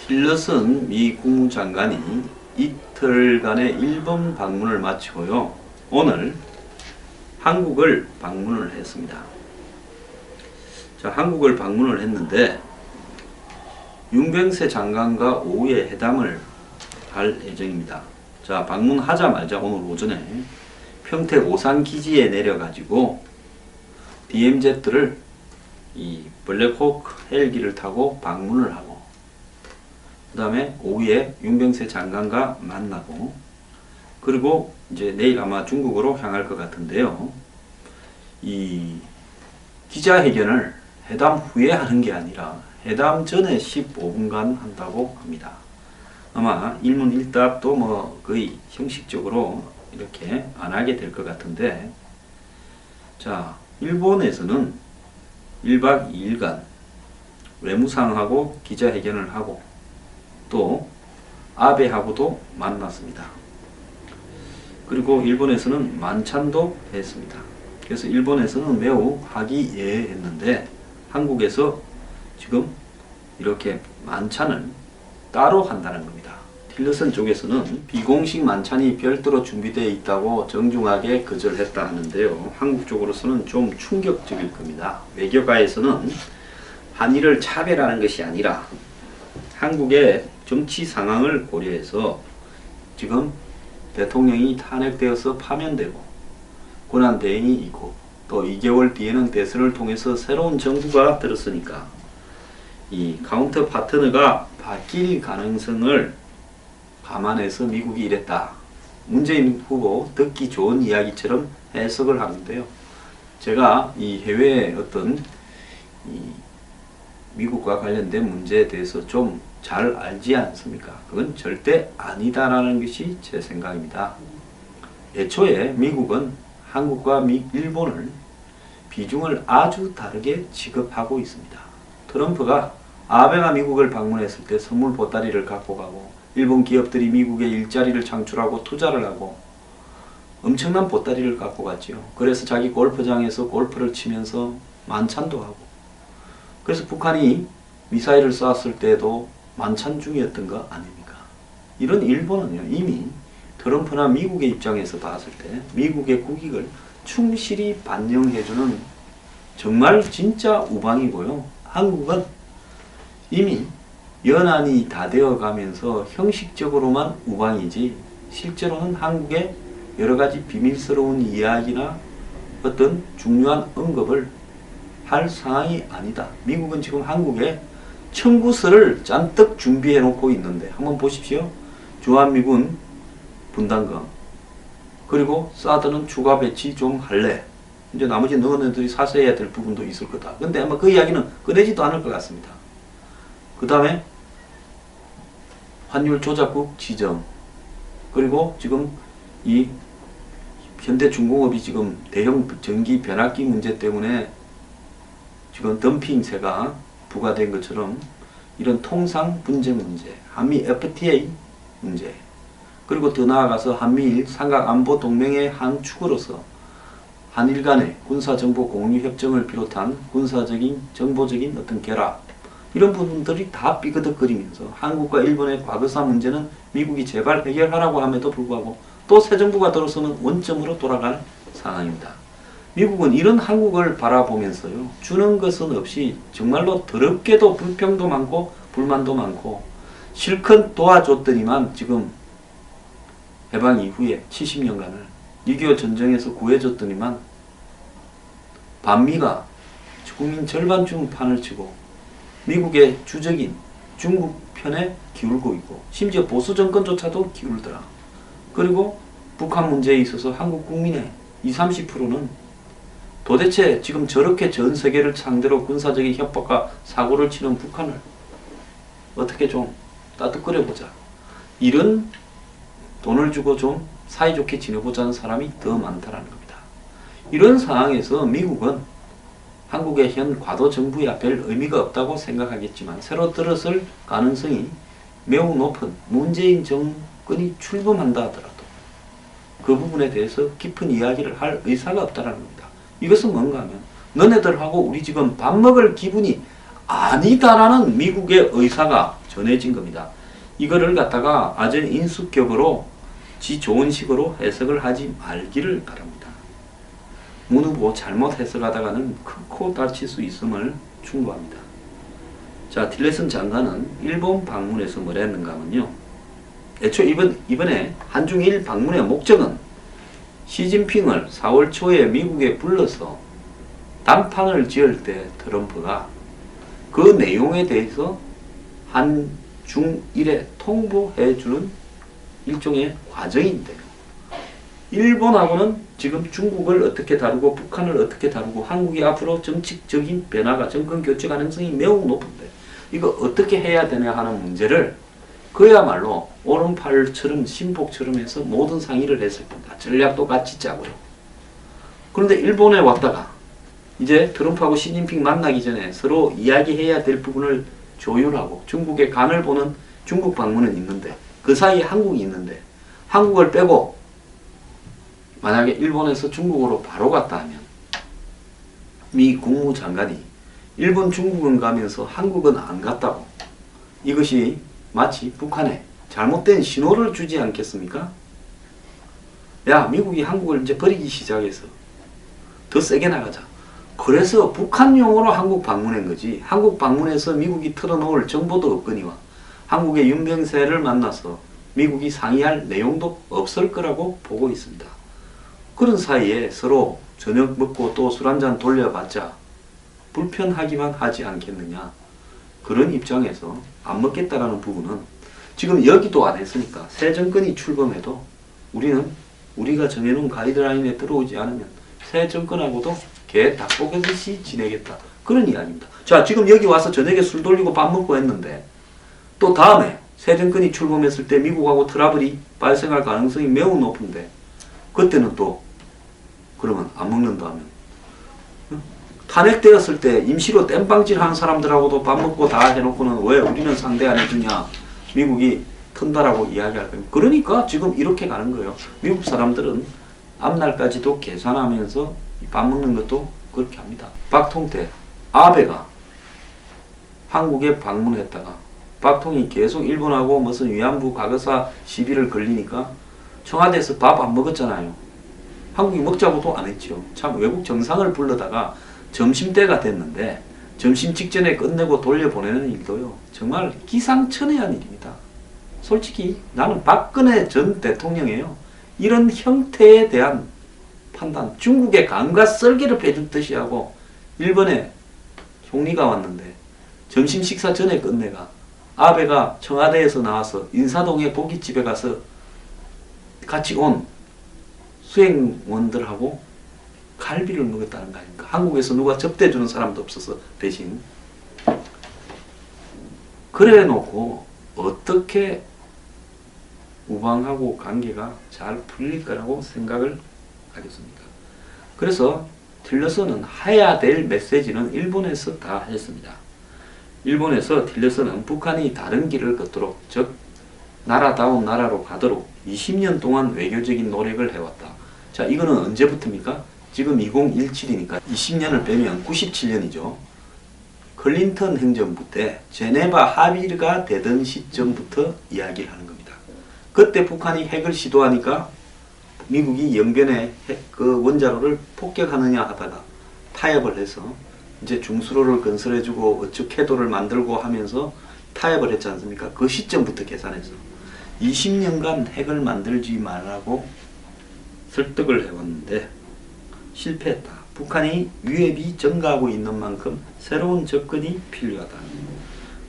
틸러슨 미 국무장관이 이틀간의 일본 방문을 마치고요. 오늘 한국을 방문을 했습니다. 자, 한국을 방문을 했는데 윤병세 장관과 오후에 회담을 할 예정입니다. 자, 방문하자마자 오늘 오전에 평택 오산기지에 내려가지고 DMZ를 이 블랙호크 헬기를 타고 방문을 하고, 그 다음에 오후에 윤병세 장관과 만나고, 그리고 이제 내일 아마 중국으로 향할 것 같은데요. 이 기자회견을 회담 후에 하는 게 아니라 회담 전에 15분간 한다고 합니다. 아마 일문일답도 뭐 거의 형식적으로 이렇게 안 하게 될 것 같은데, 자, 일본에서는 1박 2일간 외무상하고 기자회견을 하고 또 아베하고도 만났습니다. 그리고 일본에서는 만찬도 했습니다. 그래서 일본에서는 매우 화기애애했는데 한국에서 지금 이렇게 만찬을 따로 한다는 겁니다. 틸러슨 쪽에서는 비공식 만찬이 별도로 준비되어 있다고 정중하게 거절했다 하는데요. 한국 쪽으로서는 좀 충격적일 겁니다. 외교가에서는 한일을 차별하는 것이 아니라 한국의 정치 상황을 고려해서 지금 대통령이 탄핵되어서 파면되고 권한대행이 있고 또 2개월 뒤에는 대선을 통해서 새로운 정부가 들었으니까 이 카운터 파트너가 바뀔 가능성을 감안해서 미국이 이랬다. 문재인 후보 듣기 좋은 이야기처럼 해석을 하는데요. 제가 이 해외의 어떤 이 미국과 관련된 문제에 대해서 좀 잘 알지 않습니까? 그건 절대 아니다라는 것이 제 생각입니다. 애초에 미국은 한국과 일본을 비중을 아주 다르게 취급하고 있습니다. 트럼프가 아베가 미국을 방문했을 때 선물 보따리를 갖고 가고 일본 기업들이 미국에 일자리를 창출하고 투자를 하고 엄청난 보따리를 갖고 갔지요. 그래서 자기 골프장에서 골프를 치면서 만찬도 하고, 그래서 북한이 미사일을 쐈을 때도 만찬 중이었던 거 아닙니까? 이런 일본은요, 이미 트럼프나 미국의 입장에서 봤을 때 미국의 국익을 충실히 반영해주는 정말 진짜 우방이고요. 한국은 이미 연한이 다 되어 가면서 형식적으로만 우방이지 실제로는 한국의 여러가지 비밀스러운 이야기나 어떤 중요한 언급을 할 상황이 아니다. 미국은 지금 한국에 청구서를 잔뜩 준비해 놓고 있는데 한번 보십시오. 주한미군 분담금, 그리고 사드는 추가 배치 좀 할래. 이제 나머지 너네들이 사서해야 될 부분도 있을 거다. 근데 아마 그 이야기는 꺼내지도 않을 것 같습니다. 그 다음에 환율 조작국 지정, 그리고 지금 이 현대중공업이 지금 대형 전기 변압기 문제 때문에 지금 덤핑세가 부과된 것처럼 이런 통상 분쟁 문제, 한미 FTA 문제, 그리고 더 나아가서 한미일 삼각안보 동맹의 한 축으로서 한일 간의 군사정보 공유 협정을 비롯한 군사적인 정보적인 어떤 결합, 이런 부분들이 다 삐그덕거리면서 한국과 일본의 과거사 문제는 미국이 제발 해결하라고 함에도 불구하고 또 새 정부가 들어서는 원점으로 돌아가는 상황입니다. 미국은 이런 한국을 바라보면서요, 주는 것은 없이 정말로 더럽게도 불평도 많고 불만도 많고 실컷 도와줬더니만 지금 해방 이후에 70년간을 6.25 전쟁에서 구해줬더니만 반미가 국민 절반쯤 판을 치고 미국의 주적인 중국 편에 기울고 있고 심지어 보수 정권조차도 기울더라. 그리고 북한 문제에 있어서 한국 국민의 20, 30%는 도대체 지금 저렇게 전 세계를 상대로 군사적인 협박과 사고를 치는 북한을 어떻게 좀 따뜻거려보자, 이런 돈을 주고 좀 사이좋게 지내보자는 사람이 더 많다라는 겁니다. 이런 상황에서 미국은 한국의 현 과도 정부야 별 의미가 없다고 생각하겠지만 새로 들어설 가능성이 매우 높은 문재인 정권이 출범한다 하더라도 그 부분에 대해서 깊은 이야기를 할 의사가 없다는 겁니다. 이것은 뭔가 하면 너네들하고 우리 지금 밥 먹을 기분이 아니다라는 미국의 의사가 전해진 겁니다. 이거를 갖다가 아주 인수격으로 지 좋은 식으로 해석을 하지 말기를 바랍니다. 문 후보 잘못 해석하다가는 큰 코 다칠 수 있음을 충고합니다. 자, 틸러슨 장관은 일본 방문에서 뭐라 했는가 하면요. 애초 이번에 한중일 방문의 목적은 시진핑을 4월 초에 미국에 불러서 담판을 지을 때 트럼프가 그 내용에 대해서 한중일에 통보해주는 일종의 과정인데요. 일본하고는 지금 중국을 어떻게 다루고 북한을 어떻게 다루고 한국이 앞으로 정치적인 변화가 정권 교체 가능성이 매우 높은데 이거 어떻게 해야 되냐 하는 문제를 그야말로 오른팔처럼 신복처럼 해서 모든 상의를 했을 겁니다. 전략도 같이 짜고요. 그런데 일본에 왔다가 이제 트럼프하고 시진핑 만나기 전에 서로 이야기해야 될 부분을 조율하고 중국의 간을 보는 중국 방문은 있는데 그 사이에 한국이 있는데 한국을 빼고 만약에 일본에서 중국으로 바로 갔다 하면 미 국무장관이 일본 중국은 가면서 한국은 안 갔다고 이것이 마치 북한에 잘못된 신호를 주지 않겠습니까? 야, 미국이 한국을 이제 버리기 시작해서 더 세게 나가자. 그래서 북한용으로 한국 방문한 거지. 한국 방문해서 미국이 털어놓을 정보도 없거니와 한국의 윤병세를 만나서 미국이 상의할 내용도 없을 거라고 보고 있습니다. 그런 사이에 서로 저녁 먹고 또 술 한잔 돌려봤자 불편하기만 하지 않겠느냐. 그런 입장에서 안 먹겠다라는 부분은 지금 여기도 안 했으니까 새 정권이 출범해도 우리는 우리가 정해놓은 가이드라인에 들어오지 않으면 새 정권하고도 개 닭볶듯이 지내겠다. 그런 이야기입니다. 자, 지금 여기 와서 저녁에 술 돌리고 밥 먹고 했는데 또 다음에 새 정권이 출범했을 때 미국하고 트러블이 발생할 가능성이 매우 높은데 그때는 또 그러면 안 먹는다 하면 탄핵되었을 때 임시로 땜빵질 하는 사람들하고도 밥 먹고 다 해놓고는 왜 우리는 상대 안 해주냐 미국이 튼다라고 이야기할 겁니다. 그러니까 지금 이렇게 가는 거예요. 미국 사람들은 앞날까지도 계산하면서 밥 먹는 것도 그렇게 합니다. 박통태, 아베가 한국에 방문했다가 박통이 계속 일본하고 무슨 위안부 과거사 시비를 걸리니까 청와대에서 밥 안 먹었잖아요. 한국이 먹자고도 안 했죠. 참 외국 정상을 불러다가 점심때가 됐는데 점심 직전에 끝내고 돌려보내는 일도요. 정말 기상천외한 일입니다. 솔직히 나는 박근혜 전 대통령이에요. 이런 형태에 대한 판단, 중국의 간과 썰기를 빼주듯이 하고 일본에 총리가 왔는데 점심 식사 전에 끝내가 아베가 청와대에서 나와서 인사동의 고깃집에 가서 같이 온 수행원들하고 갈비를 먹었다는 거 아닙니까? 한국에서 누가 접대해주는 사람도 없어서 대신 그래 놓고 어떻게 우방하고 관계가 잘 풀릴 거라고 생각을 하겠습니까? 그래서 틸러슨은 해야 될 메시지는 일본에서 다 했습니다. 일본에서 틸러슨은 북한이 다른 길을 걷도록 즉 나라다운 나라로 가도록 20년 동안 외교적인 노력을 해왔다. 자, 이거는 언제부터입니까? 지금 2017이니까 20년을 빼면 97년이죠. 클린턴 행정부 때 제네바 합의가 되던 시점부터 이야기를 하는 겁니다. 그때 북한이 핵을 시도하니까 미국이 영변에 그 원자로를 폭격하느냐 하다가 타협을 해서 이제 중수로를 건설해주고 어쩌 해도를 만들고 하면서 타협을 했지 않습니까? 그 시점부터 계산해서 20년간 핵을 만들지 말라고 설득을 해왔는데 실패했다. 북한이 위협이 증가하고 있는 만큼 새로운 접근이 필요하다.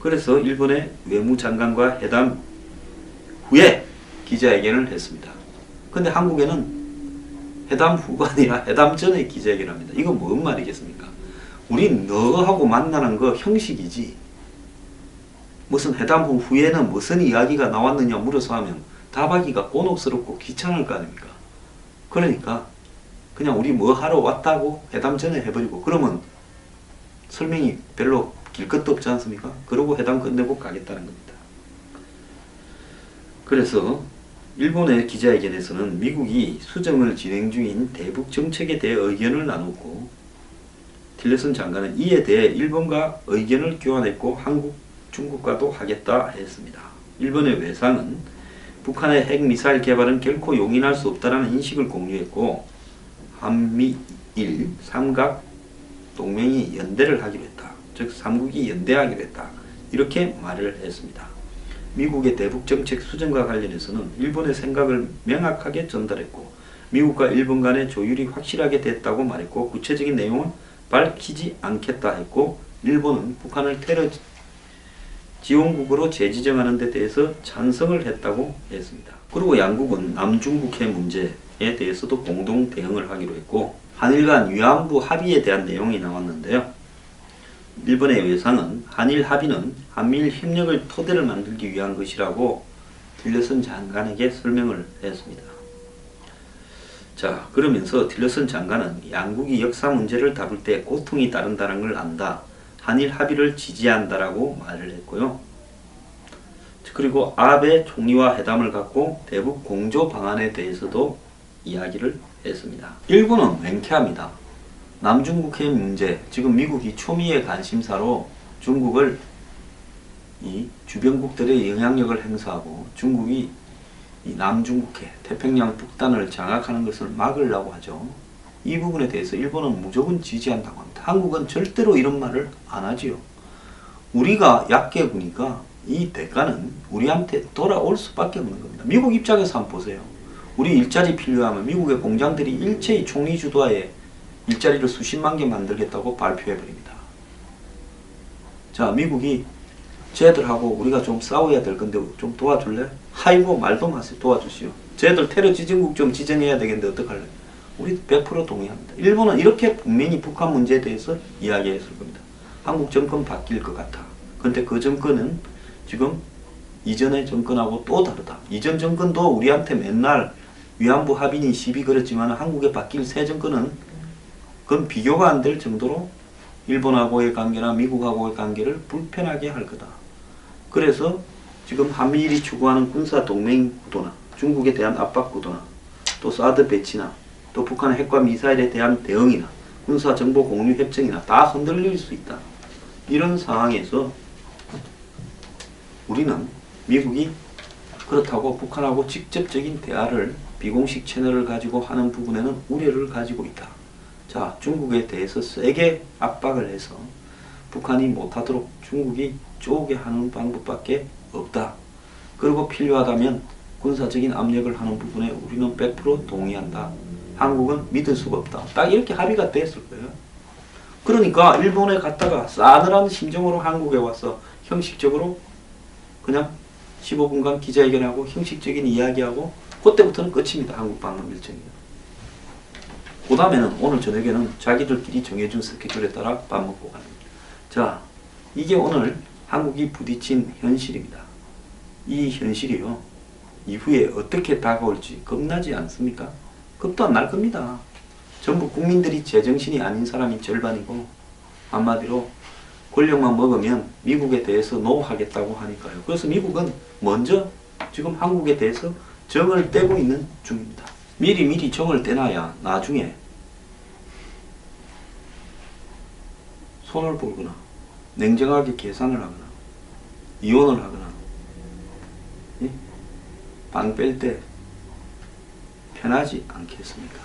그래서 일본의 외무장관과 회담 후에 기자회견을 했습니다. 근데 한국에는 회담 후가 아니라 회담 전에 기자회견을 합니다. 이건 뭔 말이겠습니까? 우린 너하고 만나는 거 형식이지 무슨 회담 후에는 무슨 이야기가 나왔느냐 물어서 하면 답하기가 곤혹스럽고 귀찮을 거 아닙니까? 그러니까 그냥 우리 뭐 하러 왔다고 회담 전에 해버리고 그러면 설명이 별로 길 것도 없지 않습니까? 그러고 회담 끝내고 가겠다는 겁니다. 그래서 일본의 기자회견에서는 미국이 수정을 진행 중인 대북 정책에 대해 의견을 나누고 틸러슨 장관은 이에 대해 일본과 의견을 교환했고 중국과도 하겠다 했습니다. 일본의 외상은 북한의 핵미사일 개발은 결코 용인할 수 없다는 인식을 공유했고 한미일 삼각 동맹이 연대를 하기로 했다. 즉 삼국이 연대하기로 했다. 이렇게 말을 했습니다. 미국의 대북정책 수정과 관련해서는 일본의 생각을 명확하게 전달했고 미국과 일본 간의 조율이 확실하게 됐다고 말했고 구체적인 내용은 밝히지 않겠다 했고 일본은 북한을 테러 지원국으로 재지정하는 데 대해서 찬성을 했다고 했습니다. 그리고 양국은 남중국해 문제에 대해서도 공동 대응을 하기로 했고 한일 간 위안부 합의에 대한 내용이 나왔는데요. 일본의 외상은 한일 합의는 한미일 협력을 토대를 만들기 위한 것이라고 틸러슨 장관에게 설명을 했습니다. 자, 그러면서 틸러슨 장관은 양국이 역사 문제를 다룰 때 고통이 따른다는 걸 안다. 한일 합의를 지지한다라고 말을 했고요. 그리고 아베 총리와 회담을 갖고 대북 공조 방안에 대해서도 이야기를 했습니다. 일본은 맹쾌합니다. 남중국해 문제, 지금 미국이 초미의 관심사로 중국을 이 주변국들의 영향력을 행사하고 중국이 이 남중국해, 태평양 북단을 장악하는 것을 막으려고 하죠. 이 부분에 대해서 일본은 무조건 지지한다고 합니다. 한국은 절대로 이런 말을 안 하지요. 우리가 약개구니까 이 대가는 우리한테 돌아올 수밖에 없는 겁니다. 미국 입장에서 한번 보세요. 우리 일자리 필요하면 미국의 공장들이 일체히 총리 주도하에 일자리를 수십만 개 만들겠다고 발표해버립니다. 자, 미국이 쟤들하고 우리가 좀 싸워야 될 건데 좀 도와줄래? 하이고 말도 마세요. 도와주시오. 쟤들 테러 지정국 좀 지정해야 되겠는데 어떡할래? 우리 100% 동의합니다. 일본은 이렇게 분명히 북한 문제에 대해서 이야기했을 겁니다. 한국 정권 바뀔 것 같아. 근데 그 정권은 지금 이전의 정권하고 또 다르다. 이전 정권도 우리한테 맨날 위안부 합의니 시비 걸었지만 한국에 바뀔 새 정권은 그건 비교가 안 될 정도로 일본하고의 관계나 미국하고의 관계를 불편하게 할 거다. 그래서 지금 한미일이 추구하는 군사 동맹 구도나 중국에 대한 압박 구도나 또 사드 배치나 또 북한의 핵과 미사일에 대한 대응이나 군사 정보 공유 협정이나 다 흔들릴 수 있다. 이런 상황에서 우리는 미국이 그렇다고 북한하고 직접적인 대화를 비공식 채널을 가지고 하는 부분에는 우려를 가지고 있다. 자, 중국에 대해서 세게 압박을 해서 북한이 못하도록 중국이 쪼개 하는 방법밖에 없다. 그리고 필요하다면 군사적인 압력을 하는 부분에 우리는 100% 동의한다. 한국은 믿을 수가 없다. 딱 이렇게 합의가 됐을 거예요. 그러니까 일본에 갔다가 싸늘한 심정으로 한국에 와서 형식적으로 그냥 15분간 기자회견하고 형식적인 이야기하고 그때부터는 끝입니다. 한국 방문 일정이. 그 다음에는 오늘 저녁에는 자기들끼리 정해준 스케줄에 따라 밥 먹고 가는 겁니다. 자, 이게 오늘 한국이 부딪힌 현실입니다. 이 현실이요. 이후에 어떻게 다가올지 겁나지 않습니까? 겁도 안 날 겁니다. 전부 국민들이 제정신이 아닌 사람이 절반이고 한마디로 권력만 먹으면 미국에 대해서 노하겠다고 하니까요. 그래서 미국은 먼저 지금 한국에 대해서 정을 떼고 있는 중입니다. 미리 정을 떼놔야 나중에 손을 볼거나 냉정하게 계산을 하거나 이혼을 하거나 방 뺄 때 편하지 않겠습니까?